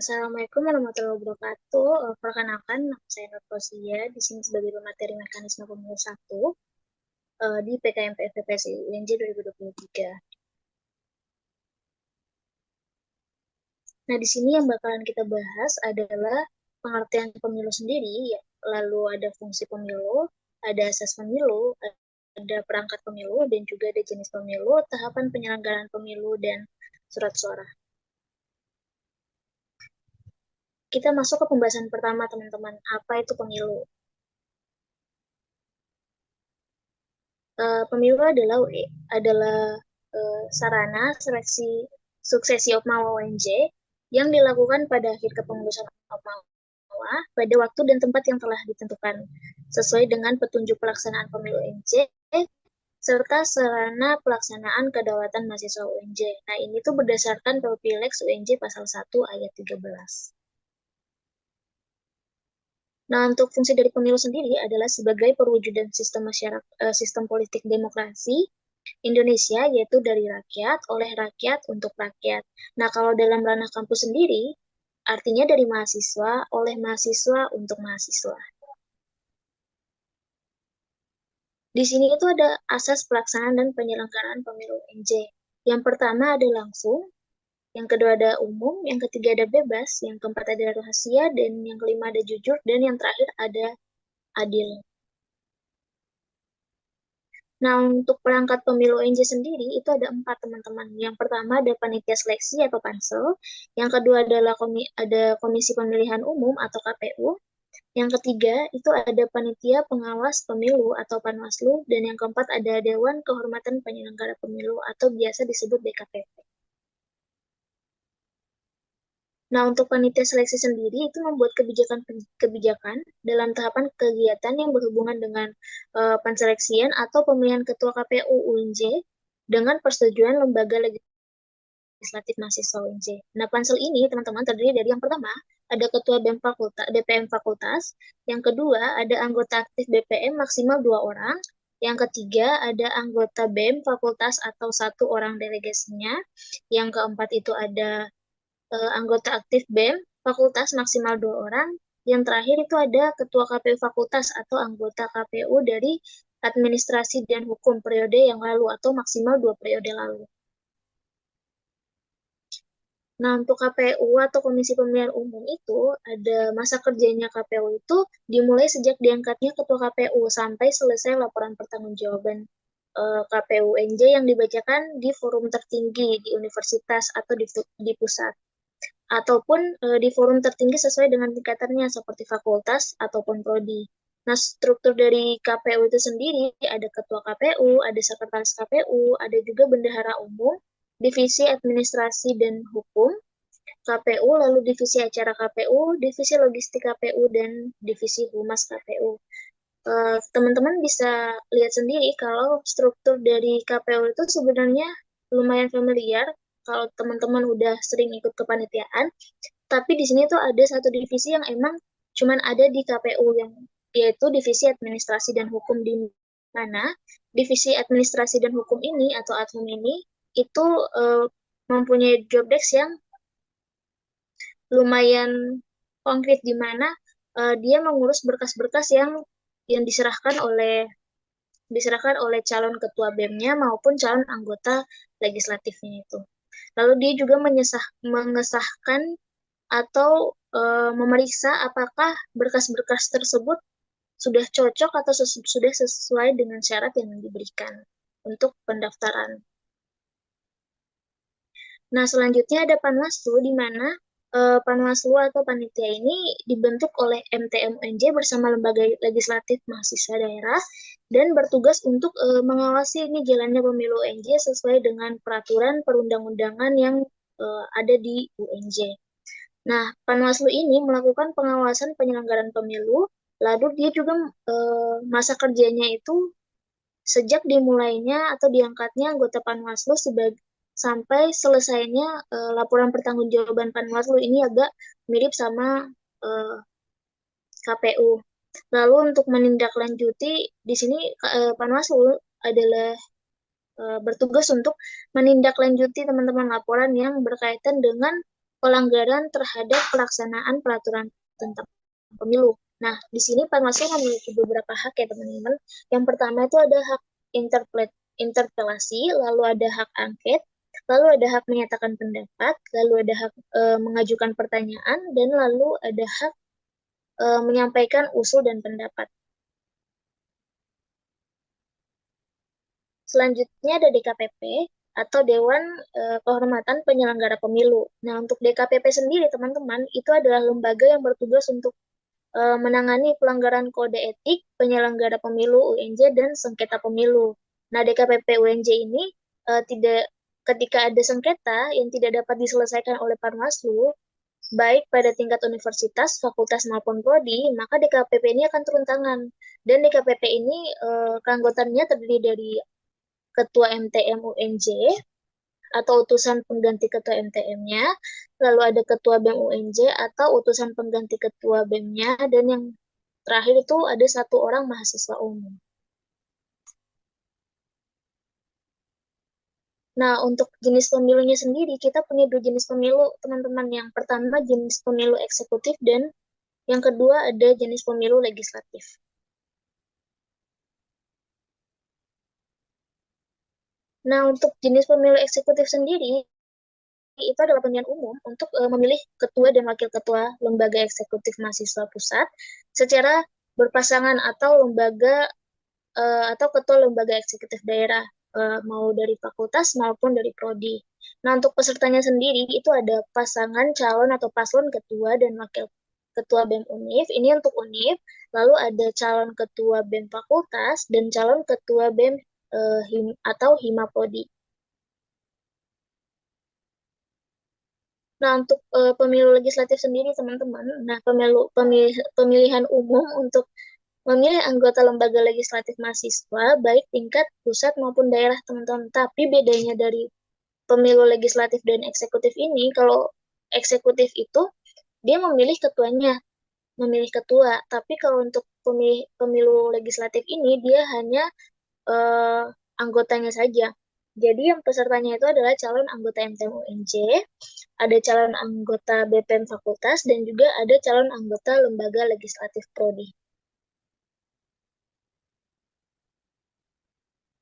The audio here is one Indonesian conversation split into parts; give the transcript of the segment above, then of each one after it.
Assalamualaikum warahmatullahi wabarakatuh. Perkenalkan, nama saya Nur Fauzia, di sini sebagai pemateri mekanisme pemilu 1 di PKMP FPPSI UNJ 2023. Nah, di sini yang bakalan kita bahas adalah pengertian pemilu sendiri, ya. Lalu ada fungsi pemilu, ada asas pemilu, ada perangkat pemilu, dan juga ada jenis pemilu, tahapan penyelenggaraan pemilu, dan surat suara. Kita masuk ke pembahasan pertama, teman-teman. Apa itu pemilu? Pemilu adalah sarana seleksi suksesi Opmawa ONJ yang dilakukan pada akhir kepengurusan Opmawa pada waktu dan tempat yang telah ditentukan sesuai dengan petunjuk pelaksanaan pemilu ONJ serta sarana pelaksanaan kedaulatan mahasiswa UNJ. Nah, ini tuh berdasarkan Perpilex UNJ pasal 1 ayat 13. Nah, untuk fungsi dari pemilu sendiri adalah sebagai perwujudan sistem politik demokrasi Indonesia, yaitu dari rakyat, oleh rakyat, untuk rakyat. Nah, kalau dalam ranah kampus sendiri, artinya dari mahasiswa, oleh mahasiswa, untuk mahasiswa. Di sini itu ada asas pelaksanaan dan penyelenggaraan pemilu UNJ. Yang pertama ada langsung, yang kedua ada umum, yang ketiga ada bebas, yang keempat ada rahasia, dan yang kelima ada jujur, dan yang terakhir ada adil. Nah, untuk perangkat pemilu UNJ sendiri itu ada 4, teman-teman. Yang pertama ada panitia seleksi atau pansel. Yang kedua adalah ada komisi pemilihan umum atau KPU. Yang ketiga itu ada panitia pengawas pemilu atau Panwaslu. Dan yang keempat ada Dewan Kehormatan Penyelenggara Pemilu atau biasa disebut DKPP. Nah, untuk panitia seleksi sendiri itu membuat kebijakan dalam tahapan kegiatan yang berhubungan dengan penseleksian atau pemilihan ketua KPU UNJ dengan persetujuan lembaga legislatif mahasiswa UNJ. Nah, pansel ini teman-teman terdiri dari yang pertama ada ketua BPM fakultas, yang kedua ada anggota aktif BPM maksimal 2 orang, yang ketiga ada anggota BEM fakultas atau 1 orang delegasinya, yang keempat itu ada anggota aktif BEM fakultas maksimal 2 orang. Yang terakhir itu ada ketua KPU fakultas atau anggota KPU dari administrasi dan hukum periode yang lalu atau maksimal 2 periode lalu. Nah, untuk KPU atau Komisi Pemilihan Umum itu ada masa kerjanya KPU itu dimulai sejak diangkatnya ketua KPU sampai selesai laporan pertanggungjawaban KPU NJ yang dibacakan di forum tertinggi di universitas atau di pusat, ataupun di forum tertinggi sesuai dengan tingkatannya seperti fakultas ataupun prodi. Nah, struktur dari KPU itu sendiri ada ketua KPU, ada sekretaris KPU, ada juga bendahara umum, divisi administrasi dan hukum KPU, lalu divisi acara KPU, divisi logistik KPU, dan divisi humas KPU. Teman-teman bisa lihat sendiri kalau struktur dari KPU itu sebenarnya lumayan familiar kalau teman-teman udah sering ikut kepanitiaan. Tapi di sini tuh ada satu divisi yang emang cuman ada di KPU, yang yaitu divisi administrasi dan hukum, di mana divisi administrasi dan hukum ini atau adhum ini itu mempunyai job desk yang lumayan konkret, di mana dia mengurus berkas-berkas yang diserahkan oleh calon ketua BEM-nya maupun calon anggota legislatifnya itu. Lalu dia juga mengesahkan atau memeriksa apakah berkas-berkas tersebut sudah cocok atau sudah sesuai dengan syarat yang diberikan untuk pendaftaran. Nah, selanjutnya ada Panwaslu, di mana Panwaslu atau panitia ini dibentuk oleh MTM-UNJ bersama lembaga legislatif mahasiswa daerah dan bertugas untuk mengawasi ini jalannya pemilu UNJ sesuai dengan peraturan perundang-undangan yang ada di UNJ. Nah, Panwaslu ini melakukan pengawasan penyelenggaraan pemilu, lalu dia juga masa kerjanya itu sejak dimulainya atau diangkatnya anggota Panwaslu sampai selesainya laporan pertanggungjawaban Panwaslu ini agak mirip sama KPU. Lalu untuk menindaklanjuti di sini Panwaslu adalah bertugas untuk menindaklanjuti teman-teman laporan yang berkaitan dengan pelanggaran terhadap pelaksanaan peraturan tentang pemilu. Nah, di sini Panwaslu memiliki beberapa hak ya teman-teman. Yang pertama itu ada hak interpelasi, lalu ada hak angket, lalu ada hak menyatakan pendapat, lalu ada hak mengajukan pertanyaan, dan lalu ada hak menyampaikan usul dan pendapat. Selanjutnya ada DKPP atau Dewan Kehormatan Penyelenggara Pemilu. Nah, untuk DKPP sendiri, teman-teman, itu adalah lembaga yang bertugas untuk menangani pelanggaran kode etik penyelenggara pemilu UNJ dan sengketa pemilu. Nah, DKPP UNJ ini tidak ketika ada sengketa yang tidak dapat diselesaikan oleh Panwaslu, baik pada tingkat universitas, fakultas maupun prodi, maka DKPP ini akan turun tangan. Dan DKPP ini keanggotaannya terdiri dari Ketua MTM UNJ atau utusan pengganti Ketua MTM-nya, lalu ada Ketua BEM UNJ atau utusan pengganti Ketua BEM-nya, dan yang terakhir itu ada satu orang mahasiswa umum. Nah, untuk jenis pemilunya sendiri, kita punya dua jenis pemilu, teman-teman. Yang pertama, jenis pemilu eksekutif, dan yang kedua ada jenis pemilu legislatif. Nah, untuk jenis pemilu eksekutif sendiri, itu adalah pemilihan umum untuk memilih ketua dan wakil ketua lembaga eksekutif mahasiswa pusat secara berpasangan atau atau ketua lembaga eksekutif daerah mau dari fakultas maupun dari prodi. Nah, untuk pesertanya sendiri itu ada pasangan calon atau paslon ketua dan wakil ketua BEM UNIF. Ini untuk UNIF. Lalu ada calon ketua BEM fakultas dan calon ketua BEM atau Himapodi. Nah, untuk pemilu legislatif sendiri, teman-teman, nah pemilihan umum untuk memilih anggota lembaga legislatif mahasiswa, baik tingkat pusat maupun daerah, teman-teman. Tapi bedanya dari pemilu legislatif dan eksekutif ini, kalau eksekutif itu, dia memilih ketuanya, memilih ketua. Tapi kalau untuk pemilu legislatif ini, dia hanya eh, anggotanya saja. Jadi yang pesertanya itu adalah calon anggota MTM UNJ, ada calon anggota BPM Fakultas, dan juga ada calon anggota Lembaga Legislatif Prodi.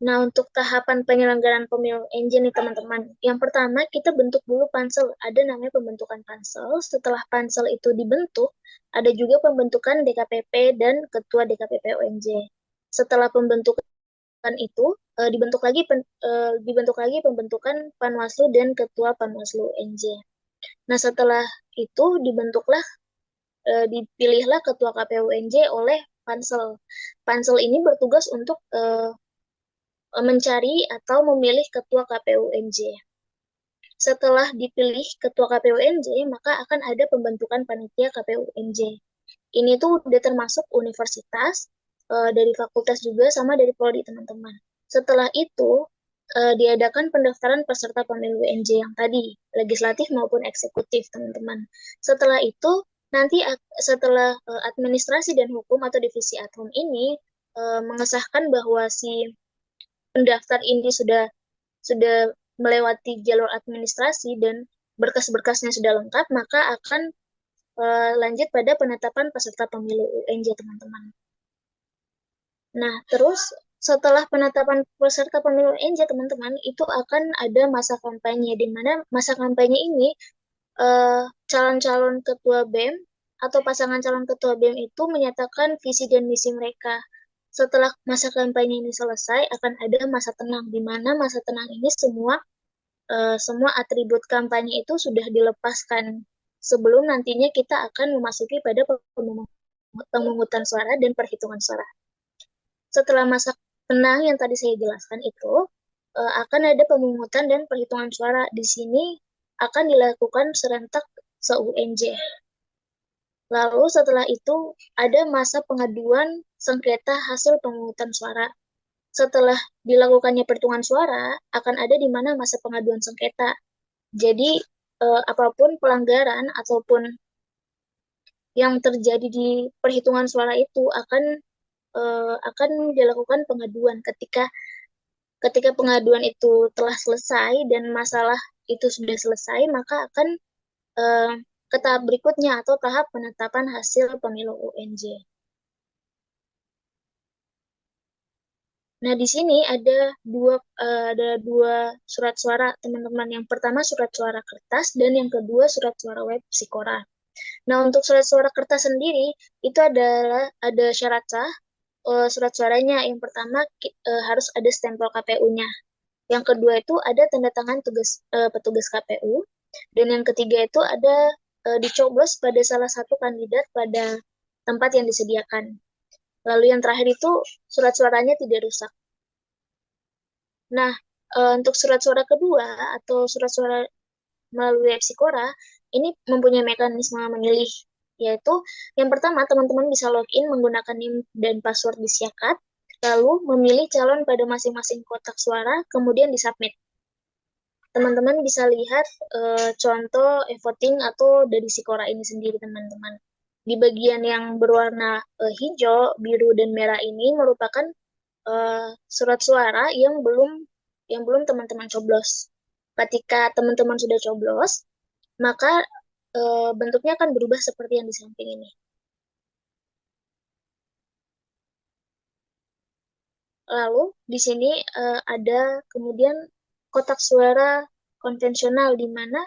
Nah, untuk tahapan penyelenggaraan pemilu UNJ nih teman-teman. Yang pertama, kita bentuk dulu pansel. Ada namanya pembentukan pansel. Setelah pansel itu dibentuk, ada juga pembentukan DKPP dan Ketua DKPP UNJ. Setelah pembentukan itu dibentuk lagi pembentukan Panwaslu dan Ketua Panwaslu UNJ. Nah, setelah itu dipilihlah Ketua KPU UNJ oleh Pansel. Pansel ini bertugas untuk mencari atau memilih Ketua KPU UNJ. Setelah dipilih Ketua KPU UNJ, maka akan ada pembentukan panitia KPU UNJ. Ini tuh udah termasuk universitas, dari fakultas juga, sama dari prodi, teman-teman. Setelah itu, diadakan pendaftaran peserta pemilu UNJ yang tadi, legislatif maupun eksekutif, teman-teman. Setelah itu, nanti setelah administrasi dan hukum atau divisi adhum ini mengesahkan bahwa si pendaftar ini sudah melewati jalur administrasi dan berkas-berkasnya sudah lengkap, maka akan lanjut pada penetapan peserta pemilu UNJ, teman-teman. Nah, terus setelah penetapan peserta pemilu UNJ, teman-teman, itu akan ada masa kampanye, di mana masa kampanye ini calon-calon ketua BEM atau pasangan calon ketua BEM itu menyatakan visi dan misi mereka. Setelah masa kampanye ini selesai, akan ada masa tenang, di mana masa tenang ini semua atribut kampanye itu sudah dilepaskan sebelum nantinya kita akan memasuki pada pemungutan suara dan perhitungan suara. Setelah masa tenang yang tadi saya jelaskan itu, akan ada pemungutan dan perhitungan suara. Di sini akan dilakukan serentak se-UNJ. Lalu setelah itu ada masa pengaduan sengketa hasil pemungutan suara. Setelah dilakukannya perhitungan suara, akan ada di mana masa pengaduan sengketa. Jadi apapun pelanggaran ataupun yang terjadi di perhitungan suara itu akan dilakukan pengaduan. Ketika pengaduan itu telah selesai dan masalah itu sudah selesai, maka akan eh, ke tahap berikutnya atau tahap penetapan hasil pemilu UNJ. Nah, di sini ada dua surat suara teman-teman. Yang pertama surat suara kertas dan yang kedua surat suara web Psikora. Nah, untuk surat suara kertas sendiri itu adalah ada syarat sah surat suaranya. Yang pertama harus ada stempel KPU-nya. Yang kedua itu ada tanda tangan petugas KPU. Dan yang ketiga itu ada dicoblos pada salah satu kandidat pada tempat yang disediakan. Lalu yang terakhir itu surat suaranya tidak rusak. Nah, untuk surat suara kedua atau surat suara melalui Epsikora, ini mempunyai mekanisme memilih, yaitu yang pertama teman-teman bisa login menggunakan NIM dan password di Siakat, lalu memilih calon pada masing-masing kotak suara, kemudian disubmit. Teman-teman bisa lihat contoh e-voting atau dari Sikora ini sendiri, teman-teman. Di bagian yang berwarna hijau, biru, dan merah ini merupakan surat suara yang belum teman-teman coblos. Ketika teman-teman sudah coblos, maka bentuknya akan berubah seperti yang di samping ini. Lalu di sini ada kemudian kotak suara konvensional, di mana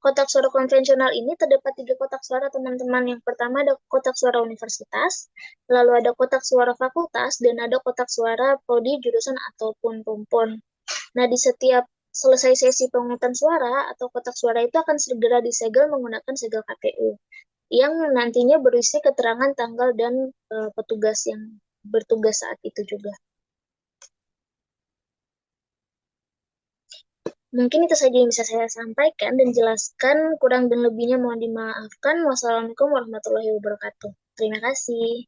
kotak suara konvensional ini terdapat tiga kotak suara, teman-teman. Yang pertama ada kotak suara universitas, lalu ada kotak suara fakultas, dan ada kotak suara prodi, jurusan, ataupun tumpon. Nah, di setiap selesai sesi pemungutan suara atau kotak suara itu akan segera disegel menggunakan segel KPU yang nantinya berisi keterangan tanggal dan petugas yang bertugas saat itu juga. Mungkin itu saja yang bisa saya sampaikan dan jelaskan. Kurang dan lebihnya mohon dimaafkan. Wassalamualaikum warahmatullahi wabarakatuh. Terima kasih.